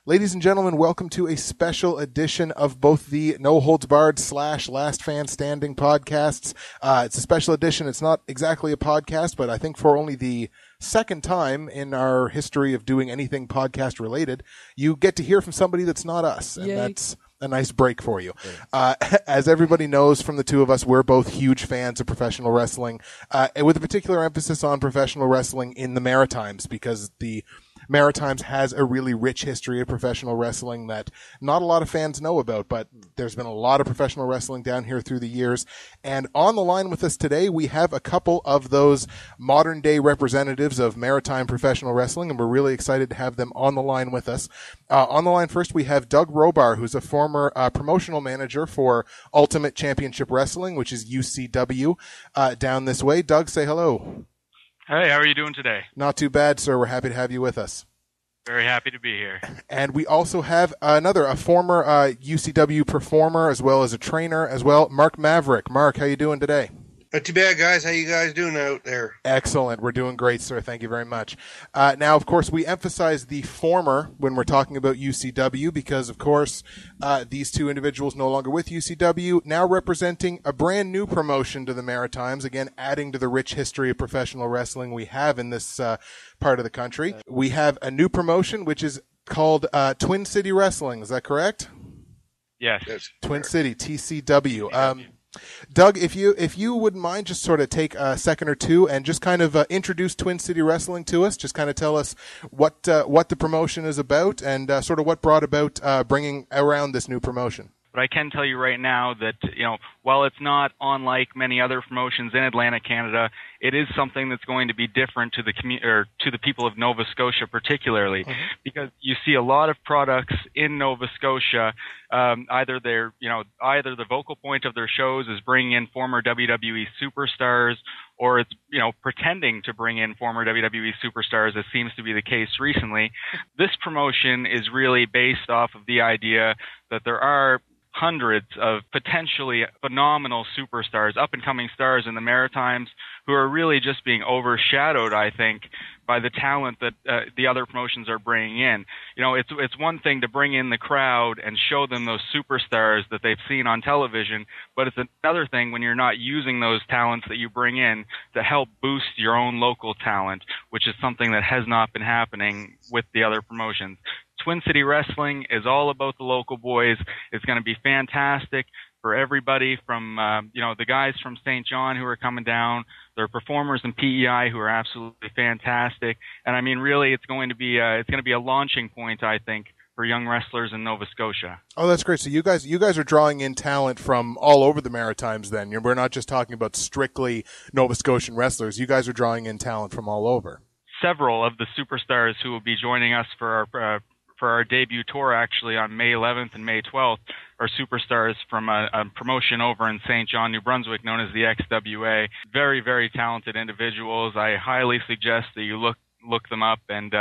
Ladies and gentlemen, welcome to a special edition of both the No Holds Barred / Last Fan Standing podcasts. It's a special edition. It's not exactly a podcast, but I think for only the second time in our history of doing anything podcast related, you get to hear from somebody that's not us. And that's a nice break for you. As everybody knows from the two of us, we're both huge fans of professional wrestling, with a particular emphasis on professional wrestling in the Maritimes, because the Maritimes has a really rich history of professional wrestling that not a lot of fans know about, but there's been a lot of professional wrestling down here through the years. And on the line with us today, we have a couple of those modern day representatives of Maritime professional wrestling, and we're really excited to have them on the line with us. On the line first, we have Doug Robar, who's a former promotional manager for Ultimate Championship Wrestling, which is UCW, down this way. Doug, say hello. Hey, how are you doing today? Not too bad, sir. We're happy to have you with us. Very happy to be here. And we also have a former UCW performer as well as a trainer as well, Mark Maverick. Mark, how you doing today? Not too bad, guys. How you guys doing out there? Excellent. We're doing great, sir. Thank you very much. Now, of course, we emphasize the former when we're talking about UCW because, of course, these two individuals no longer with UCW, now representing a brand new promotion to the Maritimes, again, adding to the rich history of professional wrestling we have in this part of the country. We have a new promotion, which is called Twin City Wrestling. Is that correct? Yes. Twin City, TCW. Doug, if you wouldn't mind, just sort of take a second or two and just kind of introduce Twin City Wrestling to us. Just kind of tell us what the promotion is about and sort of what brought about bringing around this new promotion. But I can tell you right now that, while it's not unlike many other promotions in Atlantic Canada, it is something that's going to be different to the to the people of Nova Scotia particularly, because you see a lot of products in Nova Scotia. Either the vocal point of their shows is bringing in former WWE superstars, or it's pretending to bring in former WWE superstars, as seems to be the case recently. This promotion is really based off of the idea that there are hundreds of potentially phenomenal superstars, up-and-coming stars in the Maritimes, who are really just being overshadowed, I think, by the talent that the other promotions are bringing in. It's one thing to bring in the crowd and show them those superstars that they've seen on television, but it's another thing when you're not using those talents that you bring in to help boost your own local talent, which is something that has not been happening with the other promotions. Twin City Wrestling is all about the local boys. It's going to be fantastic for everybody from, the guys from St. John who are coming down. There are performers in PEI who are absolutely fantastic. And I mean, really, it's going to be a launching point, I think, for young wrestlers in Nova Scotia. Oh, that's great. So you guys are drawing in talent from all over the Maritimes then. We're not just talking about strictly Nova Scotian wrestlers. You guys are drawing in talent from all over. Several of the superstars who will be joining us for our debut tour, actually, on May 11th and May 12th, are superstars from a promotion over in St. John, New Brunswick, known as the XWA. Very, very talented individuals. I highly suggest that you look them up, and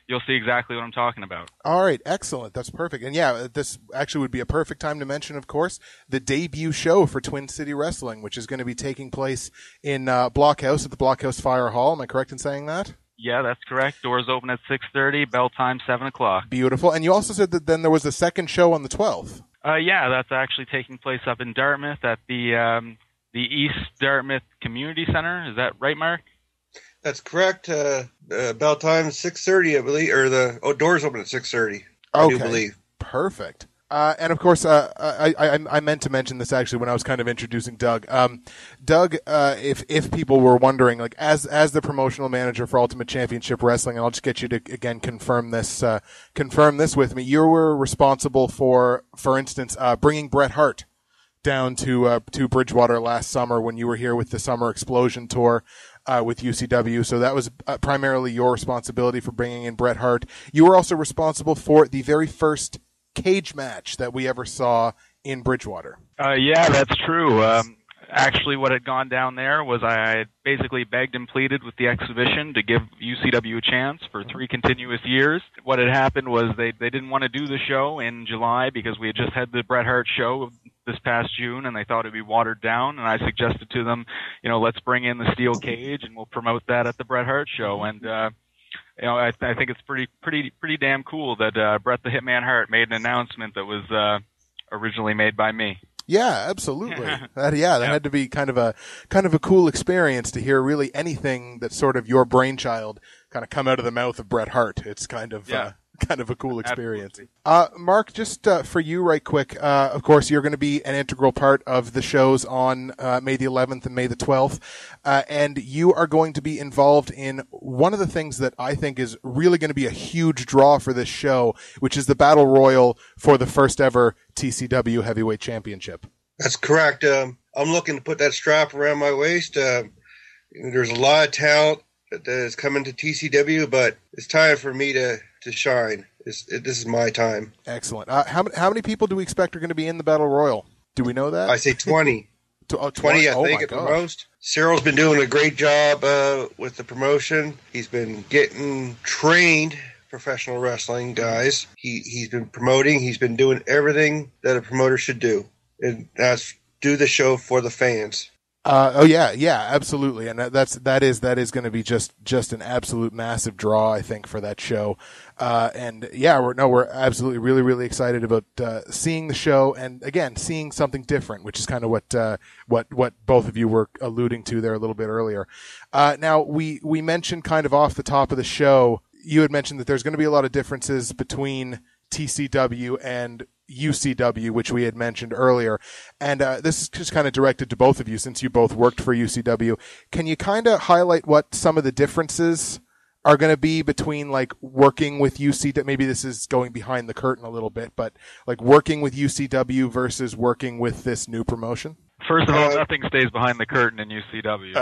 you'll see exactly what I'm talking about. All right, excellent. That's perfect. And yeah, this actually would be a perfect time to mention, of course, the debut show for Twin City Wrestling, which is going to be taking place in BlockHouse at the BlockHouse Fire Hall. Am I correct in saying that? Yeah, that's correct. Doors open at 6:30, bell time 7 o'clock. Beautiful. And you also said that then there was a second show on the 12th. Yeah, that's actually taking place up in Dartmouth at the East Dartmouth Community Center. Is that right, Mark? That's correct. Bell time 6:30, I believe, or doors open at 6:30. I do believe. Perfect. And of course, I meant to mention this actually when I was kind of introducing Doug. Doug, if people were wondering, like as the promotional manager for Ultimate Championship Wrestling, and I'll just get you to again confirm this with me. You were responsible for instance, bringing Bret Hart down to Bridgewater last summer when you were here with the Summer Explosion tour. With UCW, so that was primarily your responsibility for bringing in Bret Hart. You were also responsible for the very first cage match that we ever saw in Bridgewater. Yeah, that's true. Actually, what had gone down there was I had basically begged and pleaded with the exhibition to give UCW a chance for 3 continuous years. What had happened was they didn't want to do the show in July because we had just had the Bret Hart show this past June, and they thought it'd be watered down. And I suggested to them, let's bring in the steel cage and we'll promote that at the Bret Hart show. And I think it's pretty damn cool that Bret the Hitman Hart made an announcement that was originally made by me. Yeah, absolutely. That had to be kind of a cool experience to hear really anything that's sort of your brainchild kind of come out of the mouth of Bret Hart. It's kind of a cool experience. Mark, just for you right quick, of course, you're going to be an integral part of the shows on May the 11th and May the 12th, and you are going to be involved in one of the things that I think is really going to be a huge draw for this show, which is the Battle Royal for the first ever TCW Heavyweight Championship. That's correct. I'm looking to put that strap around my waist. There's a lot of talent that is coming to TCW, but it's time for me to shine. This is my time. Excellent. How many people do we expect are going to be in the Battle Royal? Do we know that? I say 20. 20, I think, at the most. Cyril's been doing a great job with the promotion. He's been getting trained professional wrestling guys. He's been promoting. He's been doing everything that a promoter should do, and that's do the show for the fans. Yeah, absolutely, and that is going to be just an absolute massive draw, I think, for that show. We're absolutely really really excited about seeing the show, and again seeing something different, which is kind of what both of you were alluding to there a little bit earlier. Now we mentioned kind of off the top of the show, you had mentioned that there's going to be a lot of differences between TCW and UCW, which we had mentioned earlier. And this is just kind of directed to both of you since you both worked for UCW. Can you kind of highlight what some of the differences are going to be between like working with UCW? Maybe this is going behind the curtain a little bit, but like working with UCW versus working with this new promotion? First of all, nothing stays behind the curtain in UCW.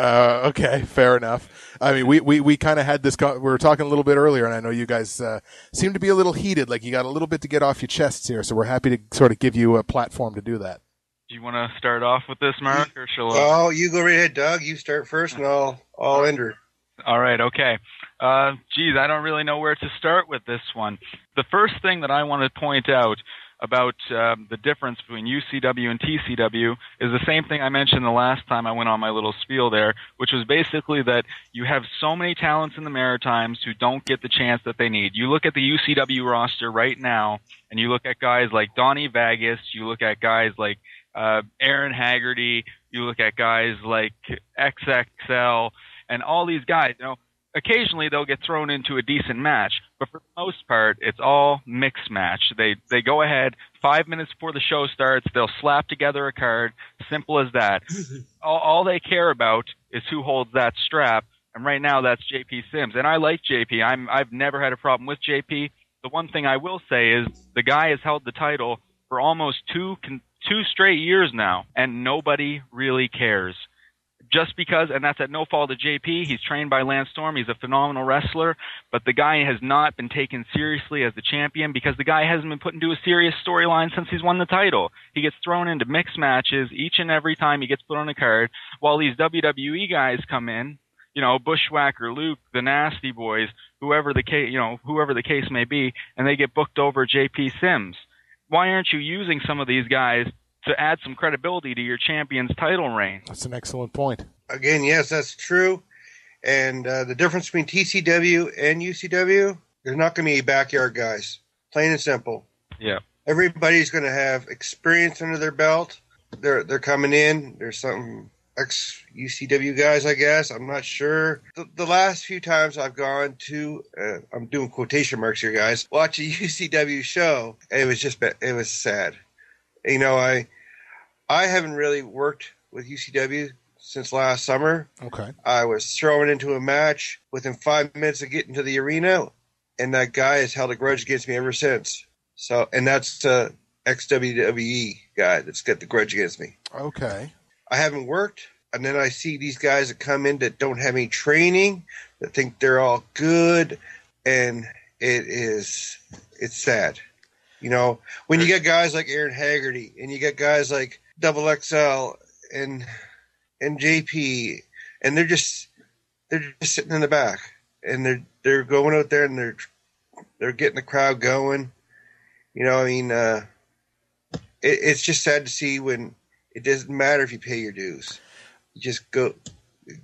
Okay, fair enough. I mean, we kind of had this, we were talking a little bit earlier, and I know you guys seem to be a little heated, like you got a little bit to get off your chests here, so we're happy to sort of give you a platform to do that. Do you want to start off with this, Mark, or shall I? Oh, you go right ahead, Doug. You start first, and I'll enter. All right, okay. I don't really know where to start with this one. The first thing that I want to point out about the difference between UCW and TCW is the same thing I mentioned the last time I went on my little spiel there, which was basically that you have so many talents in the Maritimes who don't get the chance that they need. You look at the UCW roster right now, and you look at guys like Donnie Vegas, you look at guys like Aaron Haggerty, you look at guys like XXL, and all these guys, occasionally they'll get thrown into a decent match, but for the most part, it's all mixed match. They go ahead, 5 minutes before the show starts, they'll slap together a card, simple as that. all they care about is who holds that strap, and right now that's JP Sims. And I like JP. I've never had a problem with JP. The one thing I will say is the guy has held the title for almost two straight years now, and nobody really cares. Just because, and that's at no fault of JP, he's trained by Lance Storm, he's a phenomenal wrestler, but the guy has not been taken seriously as the champion because the guy hasn't been put into a serious storyline since he's won the title. He gets thrown into mixed matches each and every time he gets put on a card, while these WWE guys come in, Bushwhacker Luke, the Nasty Boys, whoever the case may be, and they get booked over JP Sims. Why aren't you using some of these guys to add some credibility to your champion's title reign? That's an excellent point. Again, yes, that's true. And the difference between TCW and UCW, there's not going to be backyard guys. Plain and simple. Yeah. Everybody's going to have experience under their belt. They're coming in. There's some ex-UCW guys, I guess. I'm not sure. The last few times I've gone to, I'm doing quotation marks here, guys, watch a UCW show, it was sad. I haven't really worked with UCW since last summer. Okay. I was thrown into a match within 5 minutes of getting to the arena, and that guy has held a grudge against me ever since. So, and that's the ex-WWE guy that's got the grudge against me. Okay. I haven't worked, and then I see these guys that come in that don't have any training, that think they're all good, and it's sad. When you get guys like Aaron Haggerty and you get guys like Double XL and JP, and they're just sitting in the back, and they're going out there and they're getting the crowd going. It's just sad to see when it doesn't matter if you pay your dues. You just go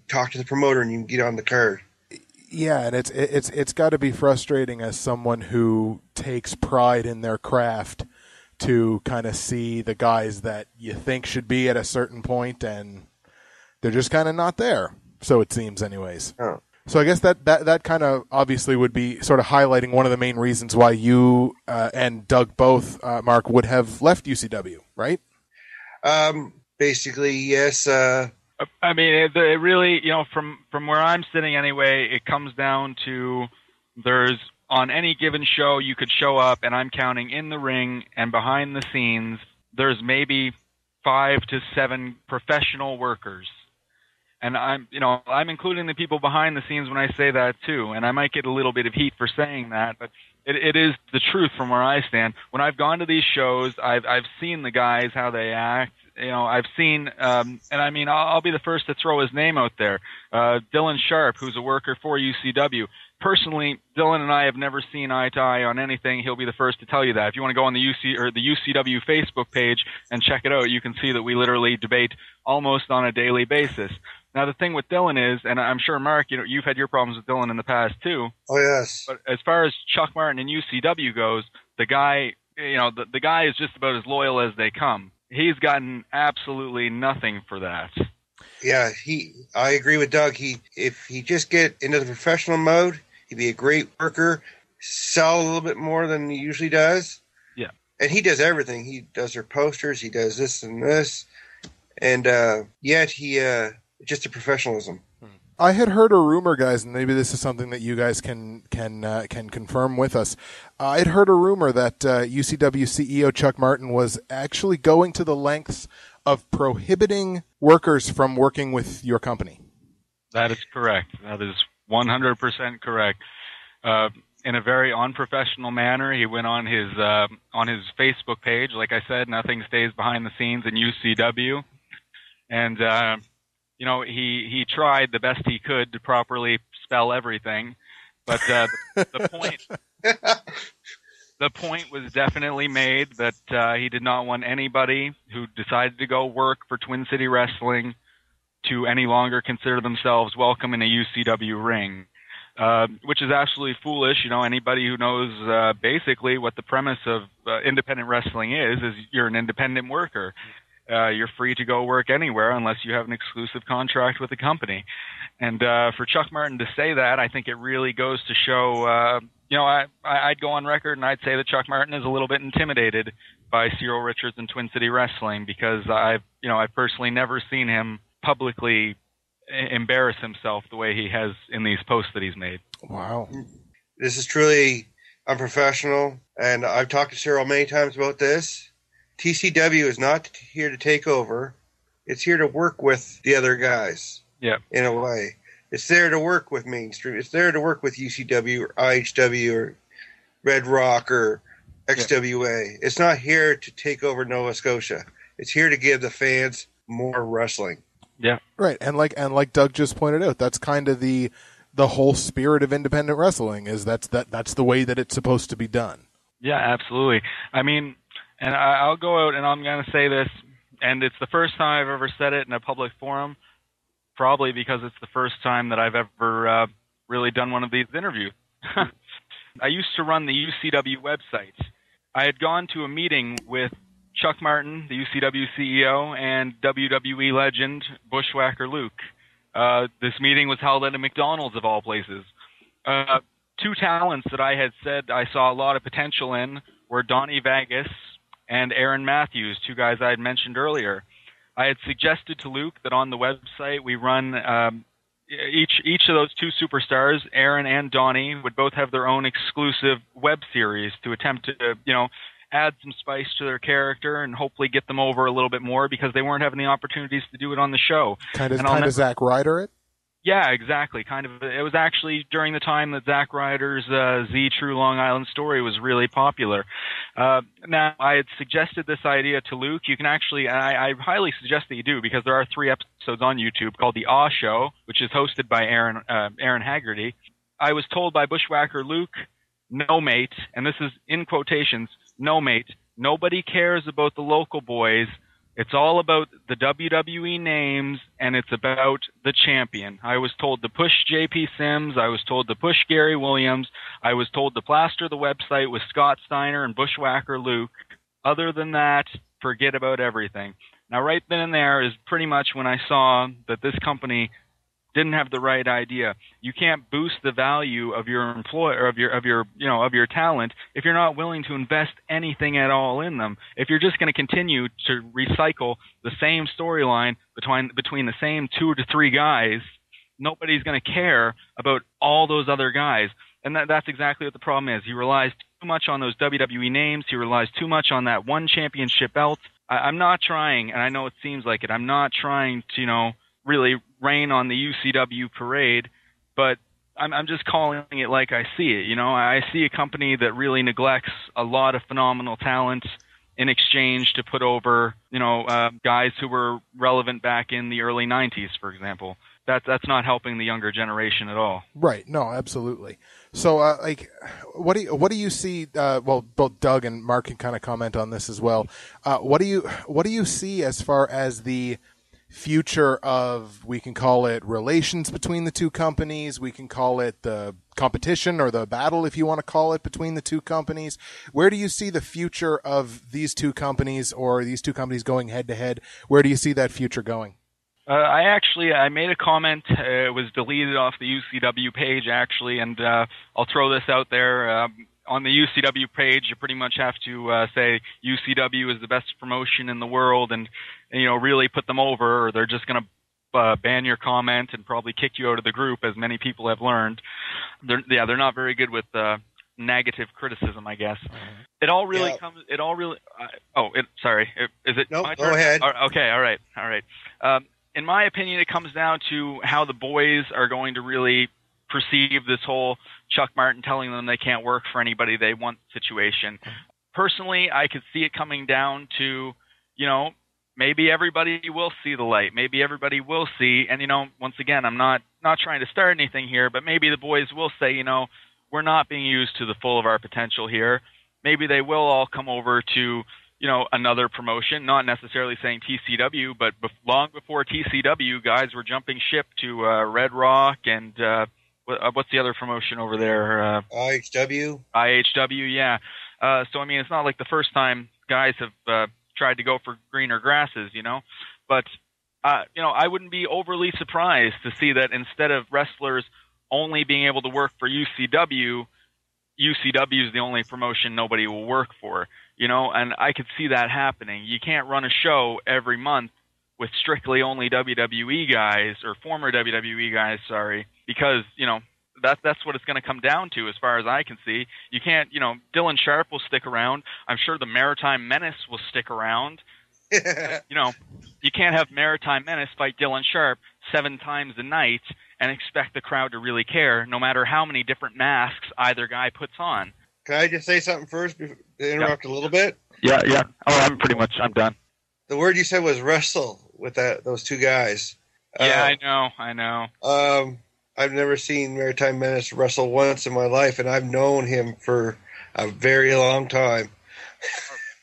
talk to the promoter and you can get on the card. Yeah, and it's got to be frustrating as someone who takes pride in their craft to kind of see the guys that you think should be at a certain point and they're just kind of not there. So it seems anyways. Oh. So I guess that kind of obviously would be sort of highlighting one of the main reasons why you and Doug both, Mark, would have left UCW, right? Basically, yes. I mean, it really, from where I'm sitting anyway, it comes down to there's on any given show you could show up, and I'm counting in the ring and behind the scenes, there's maybe 5 to 7 professional workers. And I'm including the people behind the scenes when I say that too. And I might get a little bit of heat for saying that, but it is the truth from where I stand. When I've gone to these shows, I've seen the guys, how they act. I've seen, and I mean, I'll be the first to throw his name out there. Dylan Sharp, who's a worker for UCW. Personally, Dylan and I have never seen eye to eye on anything. He'll be the first to tell you that. If you want to go on the UCW Facebook page and check it out, you can see that we literally debate almost on a daily basis. Now, the thing with Dylan is, and I'm sure, Mark, you've had your problems with Dylan in the past too. Oh, yes. But as far as Chuck Martin and UCW goes, the guy, the guy is just about as loyal as they come. He's gotten absolutely nothing for that. Yeah, I agree with Doug. If he just get into the professional mode, he'd be a great worker, sell a little bit more than he usually does. Yeah. And he does everything. He does their posters, he does this and this. And yet he just a professionalism. I had heard a rumor, guys, and maybe this is something that you guys can confirm with us. I had heard a rumor that UCW CEO Chuck Martin was actually going to the lengths of prohibiting workers from working with your company. That is correct. That is 100% correct. In a very unprofessional manner, he went on his Facebook page. Like I said, nothing stays behind the scenes in UCW, and he tried the best he could to properly spell everything, but the point was definitely made that he did not want anybody who decided to go work for Twin City Wrestling to any longer consider themselves welcome in a UCW ring, which is absolutely foolish. Anybody who knows basically what the premise of independent wrestling is you're an independent worker. You're free to go work anywhere unless you have an exclusive contract with the company. And for Chuck Martin to say that, I think it really goes to show, I'd go on record and I'd say that Chuck Martin is a little bit intimidated by Cyril Richards and Twin City Wrestling because I've personally never seen him publicly embarrass himself the way he has in these posts that he's made. Wow. This is truly unprofessional, and I've talked to Cyril many times about this. TCW is not here to take over. It's here to work with the other guys. Yeah. In a way. It's there to work with mainstream. It's there to work with UCW or IHW or Red Rock or XWA. Yeah. It's not here to take over Nova Scotia. It's here to give the fans more wrestling. Yeah. Right. And like Doug just pointed out, that's kind of the whole spirit of independent wrestling is that's the way that it's supposed to be done. Yeah, absolutely. I mean, and I'll go out and I'm going to say this, and it's the first time I've ever said it in a public forum, probably because it's the first time that I've ever really done one of these interviews. I used to run the UCW website. I had gone to a meeting with Chuck Martin, the UCW CEO, and WWE legend Bushwhacker Luke. This meeting was held at a McDonald's of all places. Two talents that I had said I saw a lot of potential in were Donnie Vegas and Aaron Matthews, two guys I had mentioned earlier. I had suggested to Luke that on the website we run each of those two superstars, Aaron and Donnie, would both have their own exclusive web series to attempt to, add some spice to their character and hopefully get them over a little bit more because they weren't having the opportunities to do it on the show. Kind of Zack Ryder it? Yeah, exactly. Kind of. It was actually during the time that Zack Ryder's Z True Long Island Story was really popular. Now, I had suggested this idea to Luke. You can actually, I highly suggest that you do because there are 3 episodes on YouTube called The Awe Show, which is hosted by Aaron Haggerty. I was told by Bushwhacker Luke, no mate, and this is in quotations, no mate, nobody cares about the local boys. It's all about the WWE names, and it's about the champion. I was told to push JP Sims. I was told to push Gary Williams. I was told to plaster the website with Scott Steiner and Bushwhacker Luke. Other than that, forget about everything. Now, right then and there is pretty much when I saw that this company didn't have the right idea. You can't boost the value of your employer, of your talent, if you're not willing to invest anything at all in them. If you're just going to continue to recycle the same storyline between the same 2 to 3 guys, nobody's going to care about all those other guys. And that's exactly what the problem is. He relies too much on those WWE names. He relies too much on that one championship belt. I'm not trying, and I know it seems like it, I'm not trying to, really rain on the UCW parade, but I'm just calling it like I see it. I see a company that really neglects a lot of phenomenal talent in exchange to put over, guys who were relevant back in the early 90s, for example. That's not helping the younger generation at all. Right. No, absolutely. So, what do you see? Well, both Doug and Mark can kind of comment on this as well. What do you see as far as the future of, we can call it relations between the two companies, we can call it the competition or the battle, if you want to call it, between the two companies? Where do you see the future of these two companies, or these two companies going head to head? Where do you see that future going? I made a comment. It was deleted off the UCW page, actually, and I'll throw this out there. On the UCW page, you pretty much have to say UCW is the best promotion in the world, and really put them over, or they're just going to ban your comment and probably kick you out of the group, as many people have learned. They're not very good with negative criticism, I guess. It all really comes. It all really. Sorry. Is it? No, my go turn? ahead. Okay. All right. In my opinion, it comes down to how the boys are going to really perceive this whole Chuck Martin telling them they can't work for anybody they want situation. Personally, I could see it coming down to, maybe everybody will see the light. Maybe everybody will see, and once again, I'm not trying to start anything here, but maybe the boys will say, we're not being used to the full of our potential here. Maybe they will all come over to, another promotion, not necessarily saying TCW, but long before TCW, guys were jumping ship to Red Rock and what's the other promotion over there? IHW. IHW, yeah. So, it's not like the first time guys have tried to go for greener grasses, But, I wouldn't be overly surprised to see that instead of wrestlers only being able to work for UCW is the only promotion nobody will work for, and I could see that happening. You can't run a show every month with strictly only WWE guys, or former WWE guys, because, that's what it's going to come down to, as far as I can see. You can't, Dylan Sharp will stick around. I'm sure the Maritime Menace will stick around. You can't have Maritime Menace fight Dylan Sharp 7 times a night and expect the crowd to really care, no matter how many different masks either guy puts on. Can I just say something first, to interrupt a little bit? Yeah. Oh, I'm done. The word you said was wrestle with those two guys. Yeah, I know. I've never seen Maritime Menace wrestle once in my life, and I've known him for a very long time.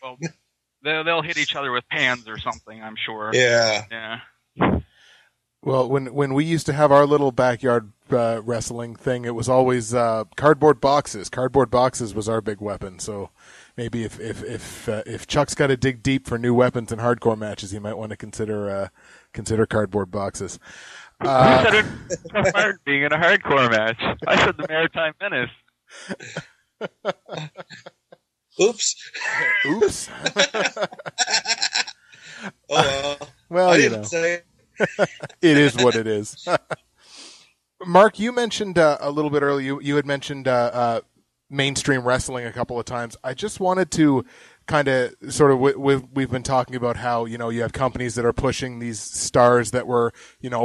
Well, they'll hit each other with pans or something, I'm sure. Yeah. Well, when we used to have our little backyard wrestling thing, it was always cardboard boxes. Cardboard boxes was our big weapon. So maybe if Chuck's got to dig deep for new weapons in hardcore matches, he might want to consider cardboard boxes. Who said it was hard being in a hardcore match? I said the Maritime Menace. Oops. Well, I didn't say it. It is what it is. Mark, you mentioned a little bit earlier, you had mentioned mainstream wrestling a couple of times. I just wanted to kind of sort of, we've been talking about how, you have companies that are pushing these stars that were,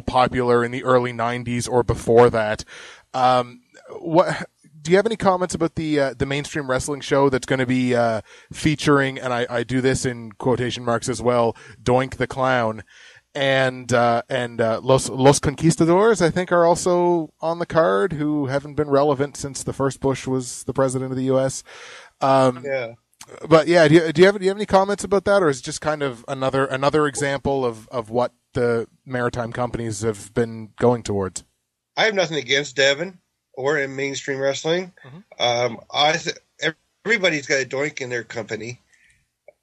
popular in the early 90s or before that. Do you have any comments about the mainstream wrestling show that's going to be featuring, and I do this in quotation marks as well, Doink the Clown, and Los Conquistadors, I think, are also on the card, who haven't been relevant since the first Bush was the president of the U.S. Yeah. But yeah, do you have any comments about that, or is it just kind of another example of what the maritime companies have been going towards? I have nothing against Devin or in mainstream wrestling. Everybody's got a doink in their company.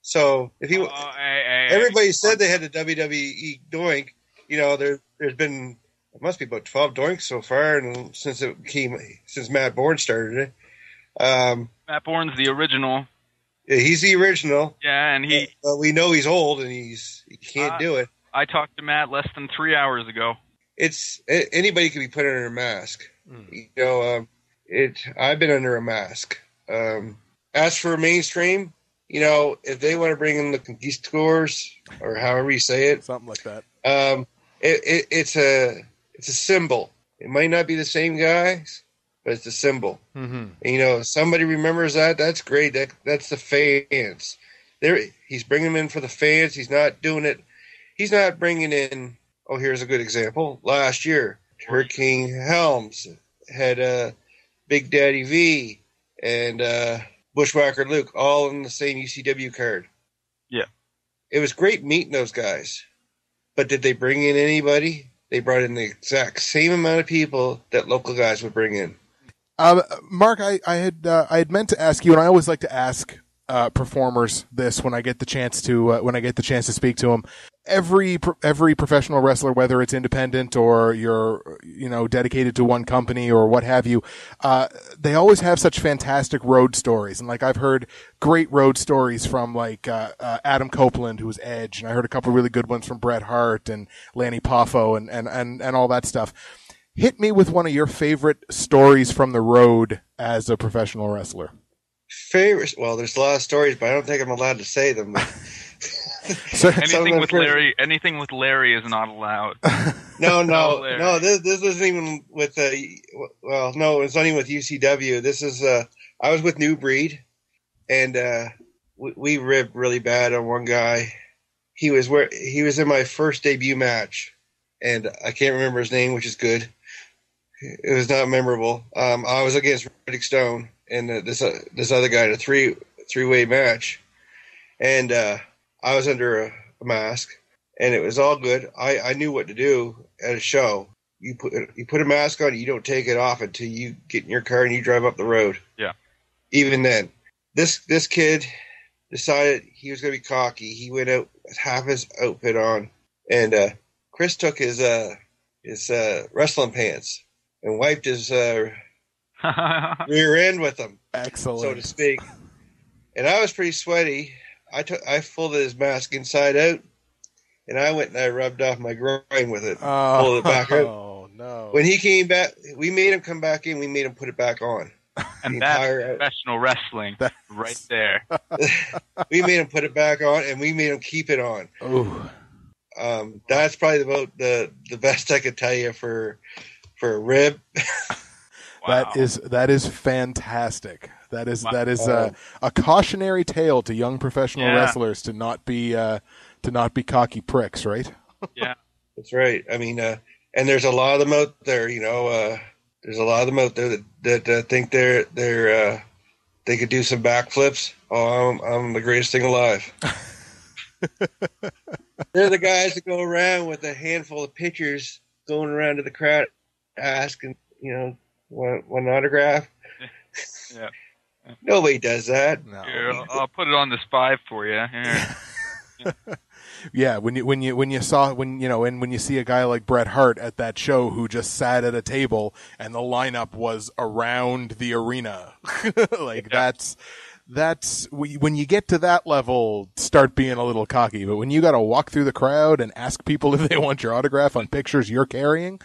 So if everybody said they had a WWE doink, there's been, it must be about 12 doinks so far, and since Matt Bourne started it. Matt Bourne's the original. Yeah, he's the original. Yeah, and we know he's old and he can't do it. I talked to Matt less than 3 hours ago. It's anybody can be put under a mask. I've been under a mask. As for mainstream, if they want to bring in the conquistadors or however you say it, something like that, it's a symbol. It might not be the same guys, but it's a symbol. Mm-hmm. And, somebody remembers that. That's great. That's the fans. He's bringing them in for the fans. He's not doing it. He's not bringing in. Oh, here's a good example. Last year, Hurricane Helms had Big Daddy V and Bushwhacker Luke all in the same UCW card. Yeah. It was great meeting those guys. But did they bring in anybody? They brought in the exact same amount of people that local guys would bring in. Mark, I had meant to ask you, and I always like to ask performers this when I get the chance to speak to them. Every professional wrestler, whether it's independent or you're dedicated to one company or what have you, they always have such fantastic road stories. And I've heard great road stories from Adam Copeland, who was Edge, and I heard a couple of really good ones from Bret Hart and Lanny Poffo and all that stuff. Hit me with one of your favorite stories from the road as a professional wrestler. Well, there's a lot of stories, but I don't think I'm allowed to say them. So, anything with Larry is not allowed. No. This isn't even with no, it's not even with UCW. This is I was with New Breed, and we ribbed really bad on one guy. He was in my first debut match, and I can't remember his name, which is good. It was not memorable. I was against Riddick Stone and this other guy in a three-way match, and I was under a mask, and it was all good. I knew what to do at a show. You put a mask on, you don't take it off until you get in your car and you drive up the road. Yeah. Even then, this kid decided he was going to be cocky. He went out with half his outfit on, and Chris took his wrestling pants and wiped his rear end with them. Excellent, so to speak. And I was pretty sweaty. I folded his mask inside out, and I went and I rubbed off my groin with it. Pulled it back out. Oh no! When he came back, we made him come back in. We made him put it back on. And that's professional wrestling right there. We made him put it back on, and we made him keep it on. Ooh. That's probably about the best I could tell you for a rib. Wow. That is fantastic. That is a cautionary tale to young professional wrestlers to not be cocky pricks, right? Yeah, that's right. I mean, and there's a lot of them out there. There's a lot of them out there that think they could do some backflips. Oh, I'm the greatest thing alive. They're the guys that go around with a handful of pictures, going around to the crowd, asking, want an autograph. Yeah. Nobody does that. No. Here, I'll put it on this 5 for you. Yeah, when you see a guy like Bret Hart at that show who just sat at a table and the lineup was around the arena, that's when you get to that level, start being a little cocky. But when you got to walk through the crowd and ask people if they want your autograph on pictures you're carrying.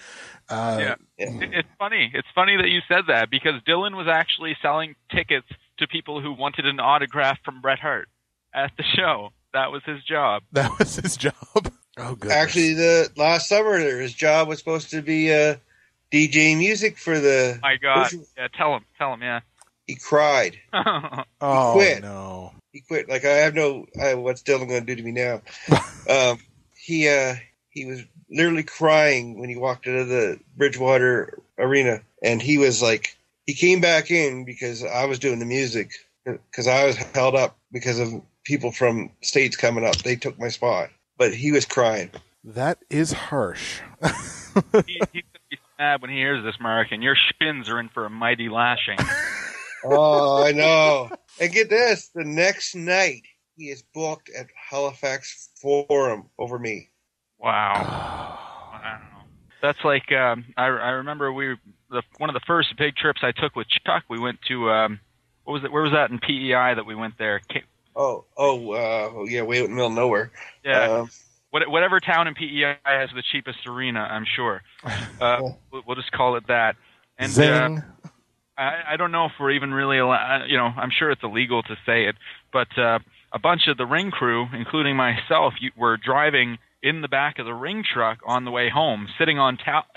It's funny. It's funny that you said that, because Dylan was actually selling tickets to people who wanted an autograph from Bret Hart at the show. That was his job. Oh, goodness. Actually, the last summer, his job was supposed to be DJ music for the. My God! Yeah, tell him. Yeah. He cried. Oh, he quit. No! He quit. What's Dylan going to do to me now? He was literally crying when he walked into the Bridgewater arena, and he was like, he came back in because I was doing the music, because I was held up because of people from states coming up. They took my spot, but he was crying. That is harsh. He's going to be mad when he hears this, Mark, and your shins are in for a mighty lashing. Oh, I know. And get this, the next night, he is booked at Halifax Forum over me. Wow. Wow. That's like, I remember one of the first big trips I took with Chuck, we went to, what was it? Where was that in PEI that we went there? Yeah, way out in the middle of nowhere. Yeah. Whatever town in PEI has the cheapest arena, I'm sure. We'll just call it that. And Zing. I don't know if we're even really allowed, I'm sure it's illegal to say it, but a bunch of the ring crew, including myself, were driving in the back of the ring truck on the way home, sitting on top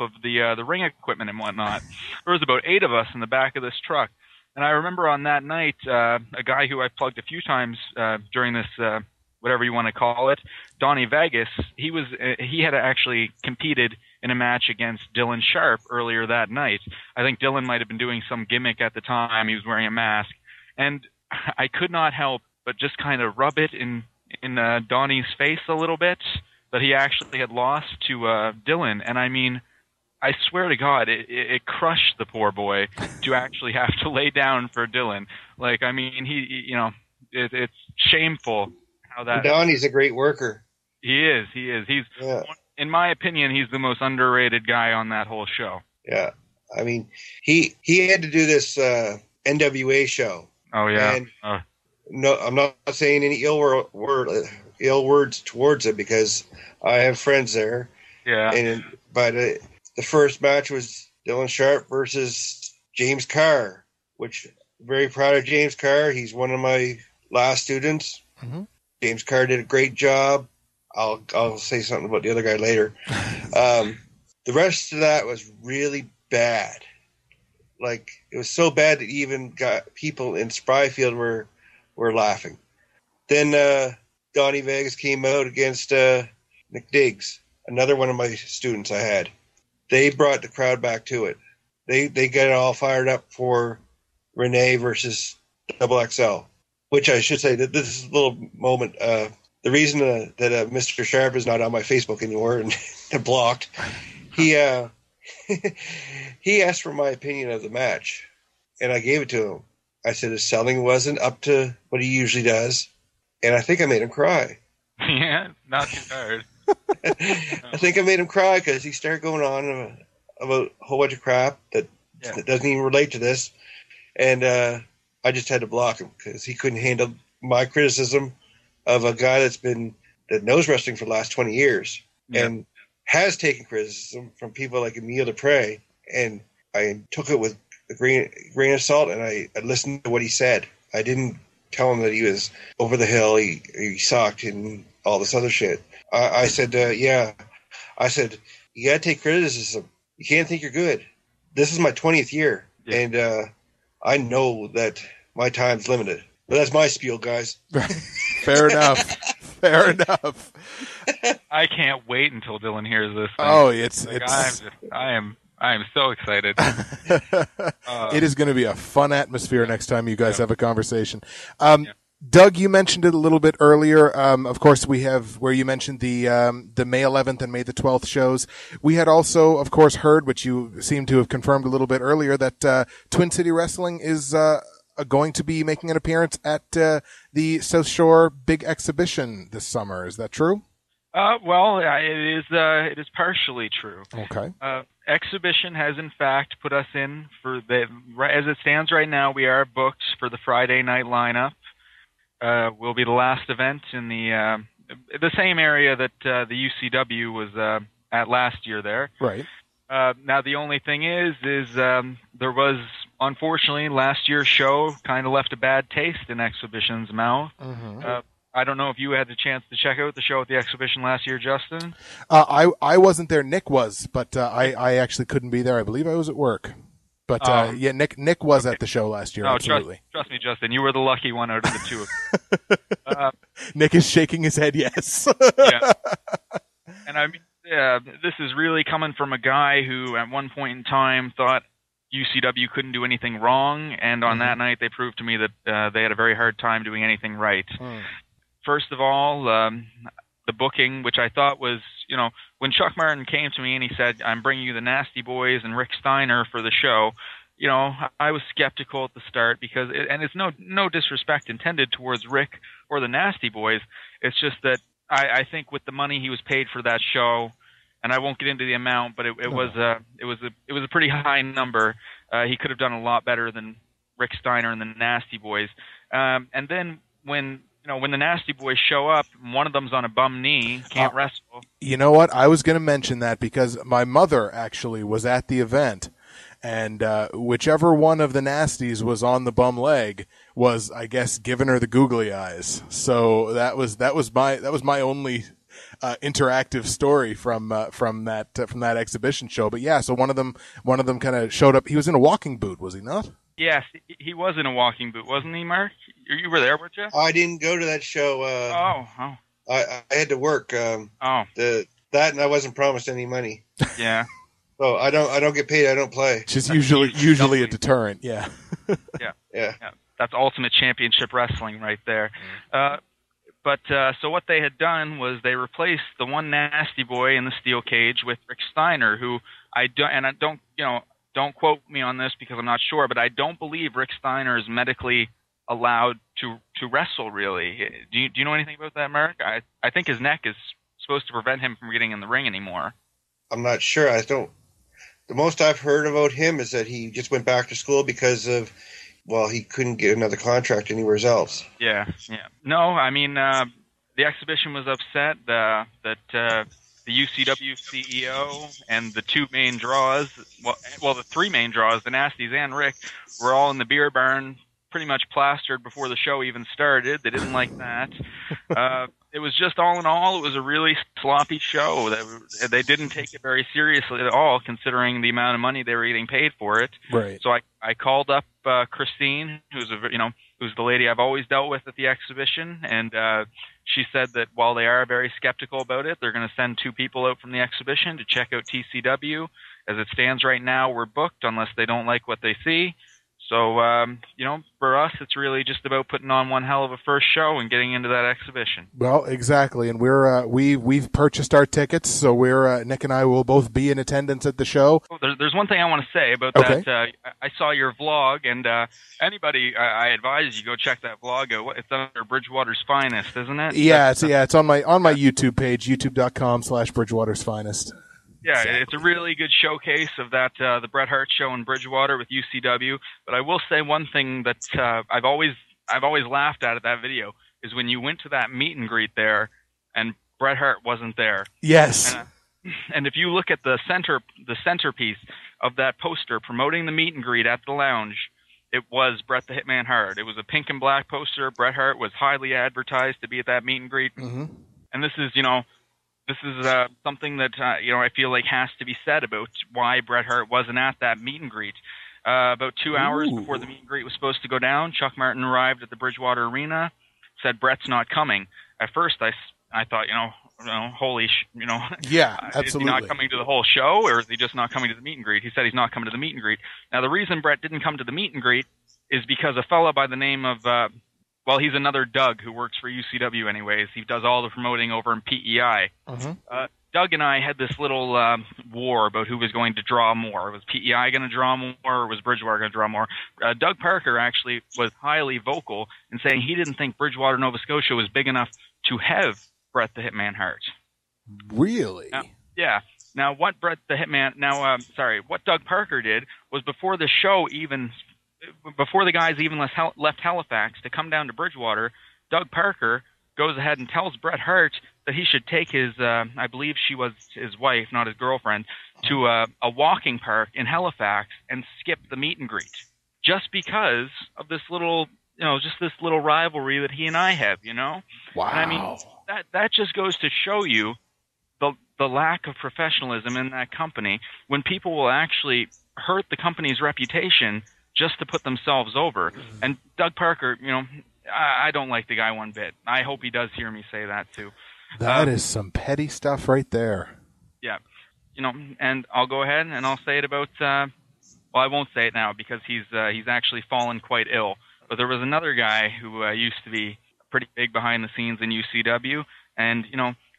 of the ring equipment and whatnot. There was about 8 of us in the back of this truck. And I remember on that night, a guy who I plugged a few times during this, whatever you want to call it, Donnie Vegas, he had actually competed in a match against Dylan Sharp earlier that night. I think Dylan might have been doing some gimmick at the time. He was wearing a mask. And I could not help but just kind of rub it in Donnie's face a little bit that he actually had lost to Dylan. And I mean, I swear to God, it crushed the poor boy to actually have to lay down for Dylan. Like, I mean, it's shameful how that. Donnie's a great worker. He is. He's, in my opinion, he's the most underrated guy on that whole show. Yeah, I mean, he had to do this NWA show. Oh yeah. And no, I'm not saying any ill words towards it because I have friends there. Yeah. But the first match was Dylan Sharp versus James Carr, which I'm very proud of James Carr. He's one of my last students. Mm-hmm. James Carr did a great job. I'll say something about the other guy later. The rest of that was really bad. Like, it was so bad that even got people in Spryfield were laughing. Then Donnie Vegas came out against Nick Diggs, another one of my students I had. They brought the crowd back to it. They got it all fired up for Renee versus Double XL, which I should say that this is a little moment. The reason that Mr. Sharp is not on my Facebook anymore and blocked, he asked for my opinion of the match, and I gave it to him. I said his selling wasn't up to what he usually does, and I think I made him cry. Yeah, not too hard. I think I made him cry because he started going on about a whole bunch of crap that doesn't even relate to this, and I just had to block him because he couldn't handle my criticism of a guy that knows wrestling for the last 20 years and has taken criticism from people like Emile Dupre, and I took it with a grain of salt, and I listened to what he said. I didn't tell him that he was over the hill, he sucked, and all this other shit. I said, I said, you gotta take criticism. You can't think you're good. This is my 20th year, and I know that my time's limited. But that's my spiel, guys. Fair enough. Fair enough. I can't wait until Dylan hears this thing. Oh, I am so excited. It is going to be a fun atmosphere next time you guys have a conversation. Doug, you mentioned it a little bit earlier. Of course, we have where you mentioned the May 11th and May the 12th shows. We had also, of course, heard, which you seem to have confirmed a little bit earlier, that Twin City Wrestling is going to be making an appearance at the South Shore Big Exhibition this summer. Is that true? Well, it is partially true. Okay. Exhibition has in fact put us in for as it stands right now. We are booked for the Friday night lineup. Will be the last event in the same area that the UCW was at last year there. Right. Now the only thing is there was, unfortunately, last year's show kind of left a bad taste in Exhibition's mouth. Mm-hmm. I don't know if you had the chance to check out the show at the Exhibition last year, Justin. I wasn't there. Nick was, but I actually couldn't be there. I believe I was at work. But Nick was at the show last year. Absolutely. Trust me, Justin. You were the lucky one out of the two of them. Nick is shaking his head. Yes. Yeah. And I mean, this is really coming from a guy who, at one point in time, thought, UCW couldn't do anything wrong, and on that night they proved to me that they had a very hard time doing anything right. First of all, the booking, which I thought was, when Chuck Martin came to me and he said, I'm bringing you the Nasty Boys and Rick Steiner for the show, I was skeptical at the start because, and it's no disrespect intended towards Rick or the Nasty Boys. It's just that I think with the money he was paid for that show, and I won't get into the amount, but it was a pretty high number. He could have done a lot better than Rick Steiner and the Nasty Boys. And then when the Nasty Boys show up, one of them's on a bum knee, can't wrestle. You know what? I was going to mention that because my mother actually was at the event, and whichever one of the Nasties was on the bum leg was, I guess, giving her the googly eyes. So that was my only interactive story from that exhibition show. But yeah, so one of them kind of showed up. He was in a walking boot, was he not? Yes, he was in a walking boot, wasn't he, Mark? You were there, weren't you? I didn't go to that show. I had to work. And I wasn't promised any money. Yeah. So I don't get paid. I don't play. Just usually a deterrent. Yeah. Yeah. That's Ultimate Championship Wrestling right there. So what they had done was they replaced the one Nasty Boy in the steel cage with Rick Steiner, who don't quote me on this because I'm not sure, but I don't believe Rick Steiner is medically allowed to wrestle, really. Do you know anything about that, Mark? I think his neck is supposed to prevent him from getting in the ring anymore. I'm not sure. The most I've heard about him is that he just went back to school because of, he couldn't get another contract anywhere else. Yeah. No, I mean, the exhibition was upset that the UCW CEO and the two main draws, the three main draws, the Nasties and Rick, were all in the beer barn pretty much plastered before the show even started. They didn't like that. It was just, all in all, it was a really sloppy show. They didn't take it very seriously at all, considering the amount of money they were getting paid for it. Right. So I called up Christine, who's the lady I've always dealt with at the exhibition, and she said that while they are very skeptical about it, they're going to send two people out from the exhibition to check out TCW. As it stands right now, we're booked unless they don't like what they see. So, for us, it's really just about putting on one hell of a first show and getting into that exhibition. Well, exactly, and we've purchased our tickets, so Nick and I will both be in attendance at the show. There's one thing I want to say about that. I saw your vlog, and anybody, I advise you go check that vlog out. It's under Bridgewater's Finest, isn't it? Yeah, it's on my YouTube page, youtube.com/Bridgewater's Finest. Yeah, it's a really good showcase of that, the Bret Hart show in Bridgewater with UCW. But I will say one thing that I've always laughed at that video is when you went to that meet and greet there, and Bret Hart wasn't there. Yes. And if you look at the centerpiece of that poster promoting the meet and greet at the lounge, it was Bret the Hitman Hart. It was a pink and black poster. Bret Hart was highly advertised to be at that meet and greet. Mm-hmm. And this is, something that, I feel like has to be said about why Bret Hart wasn't at that meet and greet. About 2 hours before the meet and greet was supposed to go down, Chuck Martin arrived at the Bridgewater Arena, said Bret's not coming. At first, I thought, holy, yeah, absolutely. Is he not coming to the whole show, or is he just not coming to the meet and greet? He said he's not coming to the meet and greet. Now, the reason Bret didn't come to the meet and greet is because a fella by the name of, he's another Doug who works for UCW anyways. He does all the promoting over in PEI. Uh-huh. Doug and I had this little war about who was going to draw more. Was PEI going to draw more, or was Bridgewater going to draw more? Doug Parker actually was highly vocal in saying he didn't think Bridgewater, Nova Scotia was big enough to have Bret the Hitman Hart. Really? Yeah. Now, what Doug Parker did was before the guys even left Halifax to come down to Bridgewater, Doug Parker goes ahead and tells Bret Hart that he should take his, I believe she was his wife, not his girlfriend, to a walking park in Halifax and skip the meet and greet, just because of this little, this little rivalry that he and I have, Wow. And I mean, that just goes to show you the lack of professionalism in that company when people will actually hurt the company's reputation just to put themselves over. And Doug Parker, I don't like the guy one bit. I hope he does hear me say that too. That is some petty stuff right there. Yeah. And I'll go ahead and I'll say it about well, I won't say it now because he's actually fallen quite ill. But there was another guy who used to be pretty big behind the scenes in UCW, and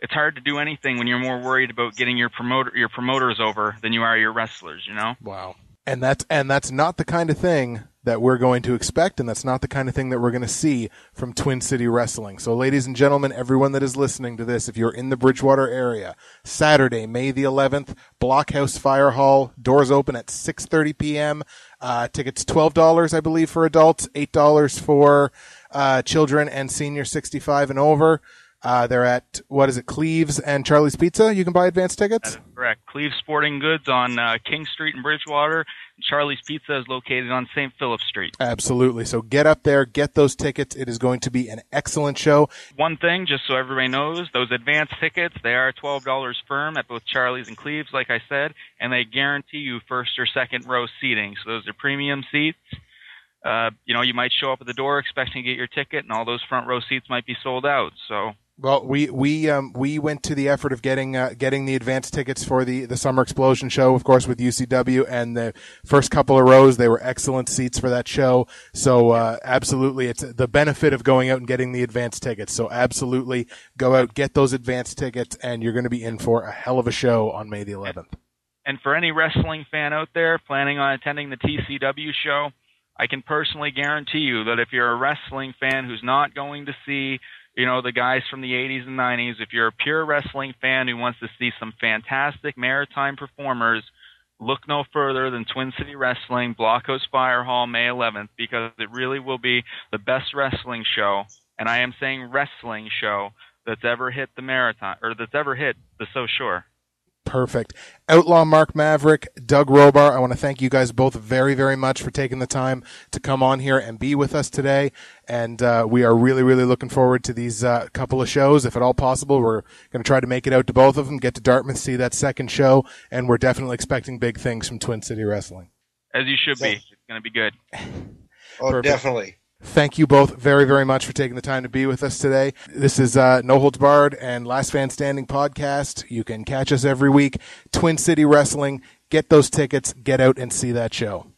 it's hard to do anything when you're more worried about getting your promoters over than you are your wrestlers. Wow. And that's not the kind of thing that we're going to expect, and that's not the kind of thing that we're going to see from Twin City Wrestling. So, ladies and gentlemen, everyone that is listening to this, if you're in the Bridgewater area, Saturday, May the 11th, BlockHouse Fire Hall, doors open at 6:30 p.m. Tickets $12, I believe, for adults, $8 for children and senior 65 and over. They're at, Cleve's and Charlie's Pizza? You can buy advance tickets? That is correct. Cleve Sporting Goods on King Street in Bridgewater. Charlie's Pizza is located on St. Phillips Street. Absolutely. So get up there, get those tickets. It is going to be an excellent show. One thing, just so everybody knows, those advance tickets, they are $12 firm at both Charlie's and Cleve's, like I said, and they guarantee you first or second row seating. So those are premium seats. You might show up at the door expecting to get your ticket, and all those front row seats might be sold out. So. Well, we went to the effort of getting the advance tickets for the Summer Explosion show, of course, with UCW, and the first couple of rows, they were excellent seats for that show. So, absolutely, it's the benefit of going out and getting the advance tickets. So, absolutely, go out, get those advance tickets, and you're going to be in for a hell of a show on May the 11th. And for any wrestling fan out there planning on attending the TCW show, I can personally guarantee you that if you're a wrestling fan who's not going to see the guys from the 80s and 90s, if you're a pure wrestling fan who wants to see some fantastic Maritime performers, look no further than Twin City Wrestling, BlockHouse Fire Hall, May 11th, because it really will be the best wrestling show, and I am saying wrestling show, that's ever hit the Maritime, or that's ever hit the So Shore. Perfect. Outlaw Mark Maverick, Doug Robar, I want to thank you guys both very, very much for taking the time to come on here and be with us today. And we are really, really looking forward to these couple of shows. If at all possible, we're going to try to make it out to both of them, get to Dartmouth, see that second show, and we're definitely expecting big things from Twin City Wrestling. As you should be. It's going to be good. Oh, perfect. Definitely. Thank you both very, very much for taking the time to be with us today. This is No Holds Barred and Last Fan Standing podcast. You can catch us every week. Twin City Wrestling. Get those tickets. Get out and see that show.